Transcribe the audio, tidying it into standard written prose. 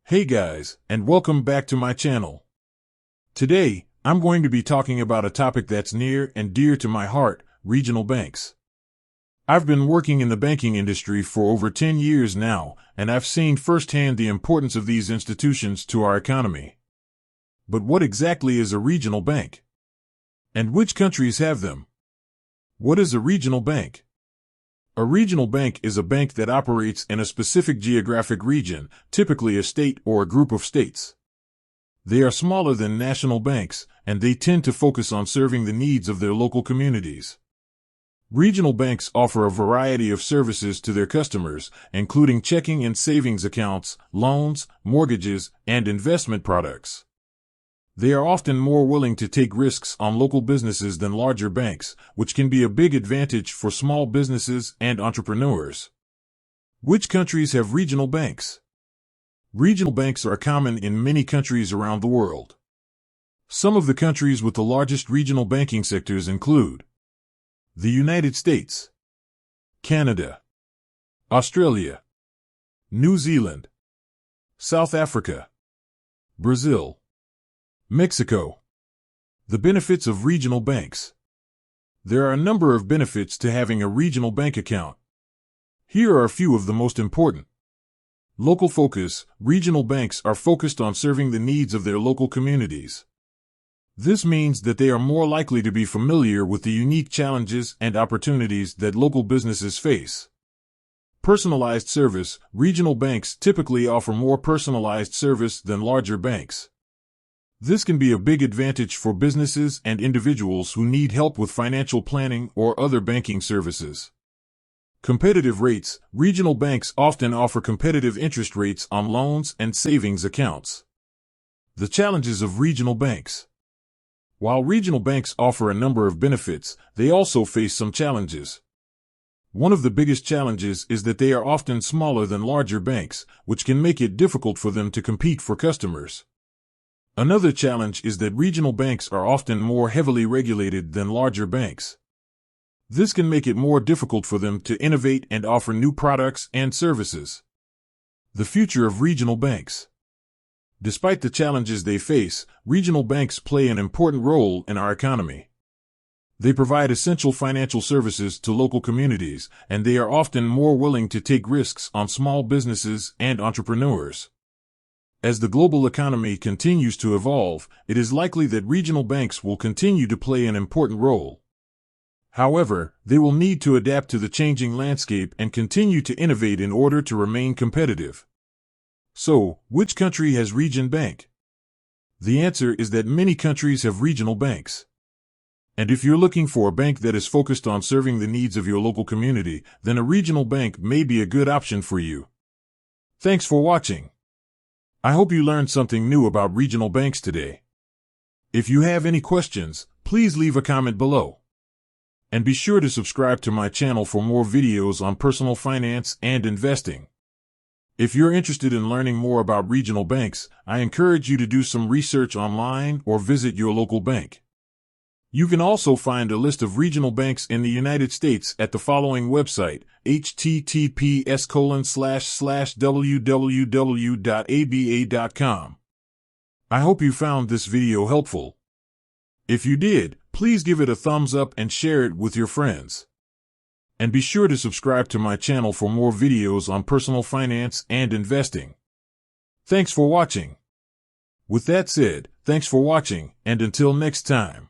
Hey guys, and welcome back to my channel. Today, I'm going to be talking about a topic that's near and dear to my heart, regional banks. I've been working in the banking industry for over 10 years now, and I've seen firsthand the importance of these institutions to our economy. But what exactly is a regional bank? And which countries have them? What is a regional bank? A regional bank is a bank that operates in a specific geographic region, typically a state or a group of states. They are smaller than national banks, and they tend to focus on serving the needs of their local communities. Regional banks offer a variety of services to their customers, including checking and savings accounts, loans, mortgages, and investment products. They are often more willing to take risks on local businesses than larger banks, which can be a big advantage for small businesses and entrepreneurs. Which countries have regional banks? Regional banks are common in many countries around the world. Some of the countries with the largest regional banking sectors include the United States, Canada, Australia, New Zealand, South Africa, Brazil, Mexico. The benefits of regional banks. There are a number of benefits to having a regional bank account. Here are a few of the most important. Local focus. Regional banks are focused on serving the needs of their local communities. This means that they are more likely to be familiar with the unique challenges and opportunities that local businesses face. Personalized service. Regional banks typically offer more personalized service than larger banks. This can be a big advantage for businesses and individuals who need help with financial planning or other banking services. Competitive rates. Regional banks often offer competitive interest rates on loans and savings accounts. The challenges of regional banks. While regional banks offer a number of benefits, they also face some challenges. One of the biggest challenges is that they are often smaller than larger banks, which can make it difficult for them to compete for customers. Another challenge is that regional banks are often more heavily regulated than larger banks. This can make it more difficult for them to innovate and offer new products and services. The future of regional banks. Despite the challenges they face, regional banks play an important role in our economy. They provide essential financial services to local communities, and they are often more willing to take risks on small businesses and entrepreneurs. As the global economy continues to evolve, it is likely that regional banks will continue to play an important role. However, they will need to adapt to the changing landscape and continue to innovate in order to remain competitive. So, which country has regional bank? The answer is that many countries have regional banks. And if you're looking for a bank that is focused on serving the needs of your local community, then a regional bank may be a good option for you. Thanks for watching. I hope you learned something new about regional banks today. If you have any questions, please leave a comment below. And be sure to subscribe to my channel for more videos on personal finance and investing. If you're interested in learning more about regional banks, I encourage you to do some research online or visit your local bank. You can also find a list of regional banks in the United States at the following website, https://www.aba.com. I hope you found this video helpful. If you did, please give it a thumbs up and share it with your friends. And be sure to subscribe to my channel for more videos on personal finance and investing. Thanks for watching. With that said, thanks for watching, and until next time.